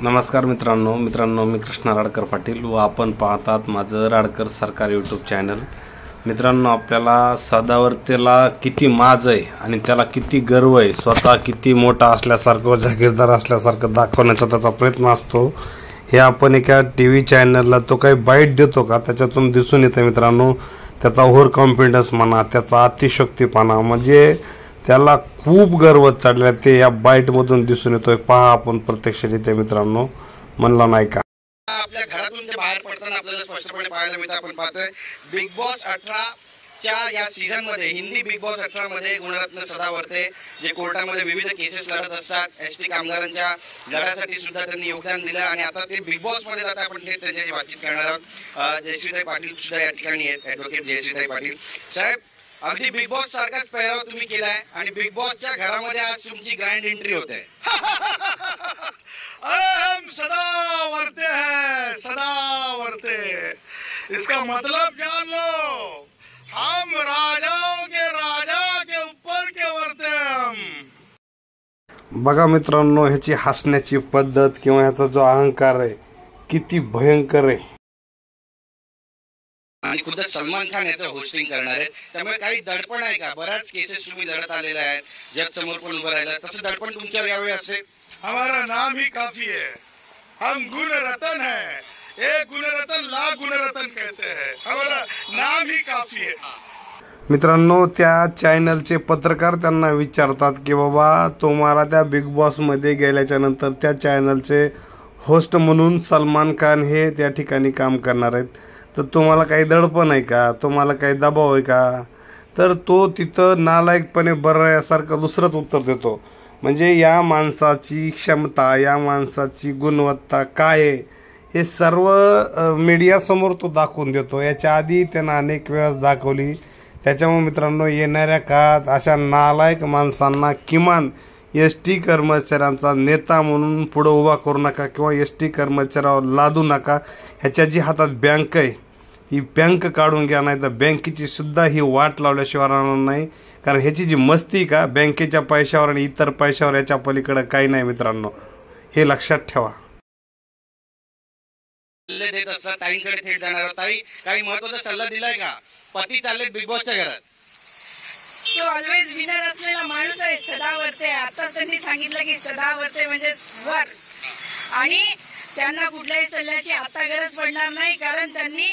नमस्कार मित्रांनो मी कृष्णा राडकर पाटील व आपण पाहतात माझं राडकर सरकार यूट्यूब चॅनल। मित्रांनो, आपल्याला सदावर्तेला किती माज आहे आणि त्याला किती गर्व आहे, स्वतः किती मोठा असल्यासारखं जागीरदार असल्यासारखं दाखवण्याचा त्याचा प्रयत्न असतो। हे आपण एका टीव्ही चॅनलला तो काही बाईट देतो का त्याच्यातून दिसून येतं मित्रांनो। त्याचा ओव्हर कॉन्फिडन्स म्हणा, त्याचा अतिशक्तीपणा, म्हणजे त्याला खूप गर्व चढला ते या बाईट मधून दिसून येतोय। पहा आपण प्रत्यक्षरित्या मित्रांनो, म्हणला नाही का आपल्या घरातून ते बाहेर पडताना आपल्याला स्पष्टपणे पाहायला मिळतं। आपण पाहतोय बिग बॉस 18 च्या या सीझन मध्ये, हिंदी बिग बॉस 18 मध्ये गुणरत्न सदावर्ते जे कोर्टामध्ये विविध केसेस लढत असतात, एसटी कामगारांच्या लढ्यासाठी सुद्धा त्यांनी योगदान दिलं आणि आता ते बिग बॉस मध्ये जातात। आपण त्यांच्याशी बातचीत करणार आहोत। जयश्रीताई पाटील सुद्धा या ठिकाणी आहेत, ॲडव्होकेट जयश्रीताई पाटील साहेब। अगदी बिग बॉस सारखाच पेहराव तुम्ही केलाय आणि बिग बॉसच्या घरामध्ये आज तुमची ग्रँड एंट्री होते। हम सदावर्ते हैं, सदावर्ते, इसका मतलब जान लो, हम राजाओं के राजा के ऊपर के वर्ते हम। बघा मित्रांनो, ह्याची हसण्याची पद्धत किंवा ह्याचा जो अहंकार आहे किती भयंकर आहे। आणि खुद्द सलमान खान याचं होस्टिंग करणार आहेत, त्यामुळे काही दडपण आहे का? बऱ्याच केसेस तुम्ही लढत आलेल्या आहेत, जज समोर पण उभं राहिलं, तसं दडपण तुमच्यावर यावेळी असेल? हमारा नाम ही काफी है, हम गुण रतन है, एक गुण रतन लाख गुण रतन कहते हैं, हमारा नाम ही काफी है। मित्रांनो, त्या चॅनलचे पत्रकार त्यांना विचारतात की बाबा तुम्हाला त्या बिग बॉस मध्ये गेल्याच्या नंतर त्या चॅनलचे होस्ट म्हणून सलमान खान हे त्या ठिकाणी काम करणार आहेत, तर तुम्हाला काही दडपण आहे का, तुम्हाला काही दबाव आहे का? तर तो तिथं नालायकपणे बर्यासारखं दुसरंच उत्तर देतो। म्हणजे या माणसाची क्षमता, या माणसाची गुणवत्ता काय आहे हे सर्व मीडियासमोर तो दाखवून देतो। याच्या आधी त्यानं अनेक वेळा दाखवली। त्याच्यामुळे मित्रांनो, येणाऱ्या काळात अशा नालायक माणसांना किमान एसटी कर्मचाऱ्यांचा नेता म्हणून पुढे उभा करू नका किंवा एसटी कर्मचाऱ्यावर लादू नका। ह्याच्या जी हातात बँक आहे ही बँक काढून घ्या, नाही तर बँकेची सुद्धा ही वाट लावल्याशिवाय राहणार नाही। कारण ह्याची जी मस्ती का बँकेच्या पैशावर आणि इतर पैशावर, याच्या पलीकडे काही नाही मित्रांनो, हे लक्षात ठेवा। सल्ले देत असतात, ताईंकडे थेट जाणार आहोत। ताई, काही महत्त्वाचा सल्ला दिलाय का? पती चाललेत बिग बॉसच्या घरात, तो ऑलवेज विनर असलेला माणूस आहे, सदावर्ते। आताच त्यांनी सांगितलं की सदावर्ते म्हणजे वर, आणि त्यांना कुठल्याही सल्ल्याची आता गरज पडणार नाही, कारण त्यांनी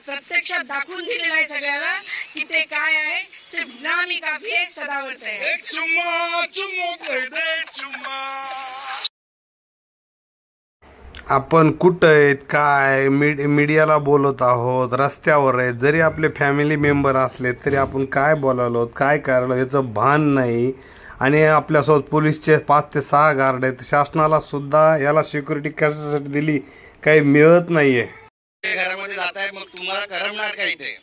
प्रत्यक्षात दाखवून दिलेलं आहे सगळ्याला की ते काय आहे। सिर्फ नाम ही काफी आहे, सदावर्ते। एक चुम्मा चुम्मो कह दे चुम्मा। आपण कुठं आहेत, काय मीडियाला बोलत आहोत, रस्त्यावर आहे, जरी आपले फॅमिली मेंबर असले तरी आपण काय बोलालो, काय करायला याचं भान नाही। आणि आपल्यासोबत पोलीसचे 5 ते 6 गार्ड आहेत, शासनाला सुद्धा याला सिक्युरिटी कशासाठी दिली काही मिळत नाहीये। घरामध्ये जात आहे, मग तुम्हाला करमणार का? इथे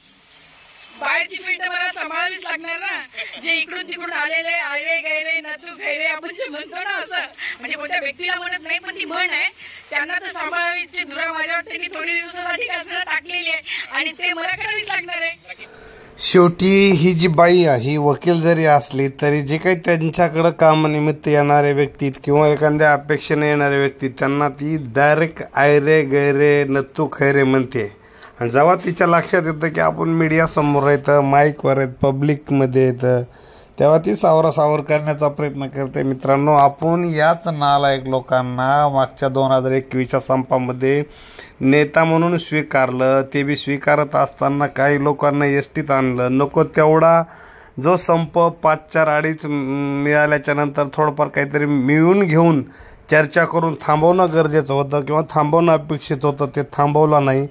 बाहेरची फील्ड मला सांभाळावीच लागणार ना। जे इकडून तिकडून आलेले आयरे गैरे नतू खैरे आपण जे म्हणतो ना, असं म्हणजे कोणत्या व्यक्तीला म्हणत नाही, पण ती म्हण आहे, त्यांना तर सांभाळावीची धुरा माझ्यावर त्यांनी थोडी दिवसासाठी कसं टाकलेली आहे आणि ते मला करावीच लागणार आहे। शेवटी ही जी बाई आहे ही वकील जरी असली तरी जे काही त्यांच्याकडे कामानिमित्त येणारे व्यक्ती किंवा एखाद्या अपेक्षेने येणारे व्यक्ती त्यांना ती डायरेक्ट आयरे गैरे नत्तू खैरे म्हणते। आणि जेव्हा तिच्या लक्षात येतं की आपण मीडिया समोर येतं, माईकवर आहेत, पब्लिकमध्ये येतं, तेव्हा ती सावरासावर करण्याचा प्रयत्न करते। मित्रांनो, आपण याच नालायक लोकांना मागच्या 2021च्या संपामध्ये नेता म्हणून स्वीकारलं, ते बी स्वीकारत असताना काही लोकांना एसटीत आणलं। नको तेवढा जो संप 5-4-2.5 मिळाल्याच्या नंतर थोडंफार काहीतरी मिळून घेऊन चर्चा करून थांबवणं गरजेचं होतं किंवा थांबवणं अपेक्षित होतं, ते थांबवलं नाही।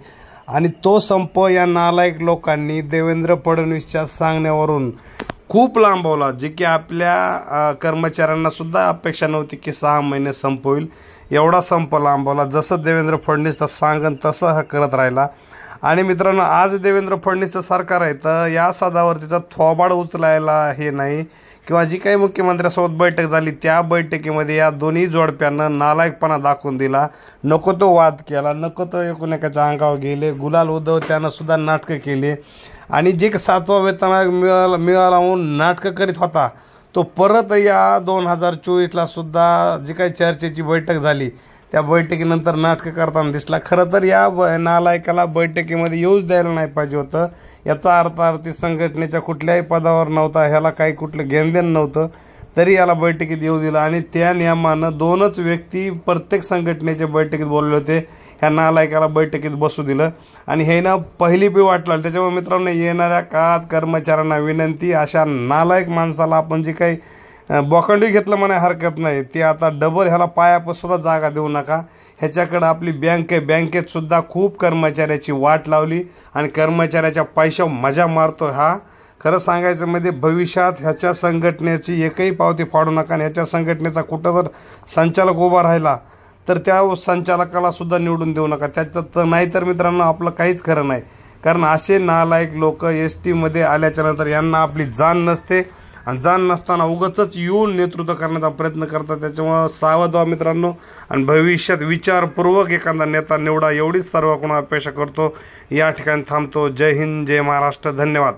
आणि तो संप या नालायक लोकांनी देवेंद्र फडणवीसच्या सांगण्यावरून खूप लांबवला, जे की आपल्या कर्मचाऱ्यांना सुद्धा अपेक्षा नव्हती की 6 महिने संप होईल। एवढा संप लांबवला, जसं देवेंद्र फडणवीस सांगन तसं हा करत राहिला। आणि मित्रांनो, आज देवेंद्र फडणवीसचं सरकार आहे, तर या सदावर्तीचा थोबाड उचलायला हे नाही किंवा जी काही मुख्यमंत्र्यांसोबत बैठक झाली त्या बैठकीमध्ये या दोन्ही जोडप्यानं नालायकपणा दाखवून दिला। नको तो वाद केला, नको तो एकमेकाच्या अंगावर गेले, गुलाल उद्धव त्यानं सुद्धा नाटकं केली। आणि जे 7वा वेतन मिळाला म्हणून नाटकं करीत होता तो परत या 2024ला सुद्धा जी काही चर्चेची बैठक झाली त्या बैठकीनंतर नाटकं करताना दिसला. खरं तर या नालायकाला बैठकीमध्ये येऊच द्यायला नाही पाहिजे होतं. याचा अर्थ संघटनेच्या कुठल्याही पदावर नव्हता, ह्याला काही कुठलं घेणदेण नव्हतं, तरी याला बैठकीत येऊ दिलं. आणि त्या नियमानं 2च व्यक्ती प्रत्येक संघटनेच्या बैठकीत बोलले होते, ह्या नालायकाला बैठकीत बसू दिलं आणि हे ना पहिली पी वाट लावली. त्याच्यामुळे मित्रांनो, येणाऱ्या काळात कर्मचाऱ्यांना विनंती, अशा नालायक माणसाला आपण जे काही बोकांडी घेतलं म्हणाय हरकत नाही, ते आता डबल ह्याला पायापासून सुद्धा जागा देऊ नका. ह्याच्याकडं आपली बँक आहे, बँकेत सुद्धा खूप कर्मचाऱ्याची वाट लावली आणि कर्मचाऱ्याच्या पैशावर मजा मारतो हा. खरं सांगायचं म्हणजे भविष्यात ह्याच्या संघटनेची एकही पावती फाडू नका आणि ह्याच्या संघटनेचा कुठं जर संचालक उभा राहिला तर त्या संचालकाला सुद्धा निवडून देऊ नका. त्याच्यात नाहीतर मित्रांनो आपलं काहीच खरं नाही. कारण असे नालायक लोक STमध्ये आल्याच्यानंतर यांना आपली जाण नसते आणि जाण नसताना उगाचच येऊन नेतृत्व करण्याचा प्रयत्न करतात. त्याच्यामुळं सावध व्हा मित्रांनो आणि भविष्यात विचारपूर्वक एखादा नेता निवडा, एवढीच सर्वांकडून अपेक्षा करतो. या ठिकाणी थांबतो. जय हिंद, जय महाराष्ट्र, धन्यवाद.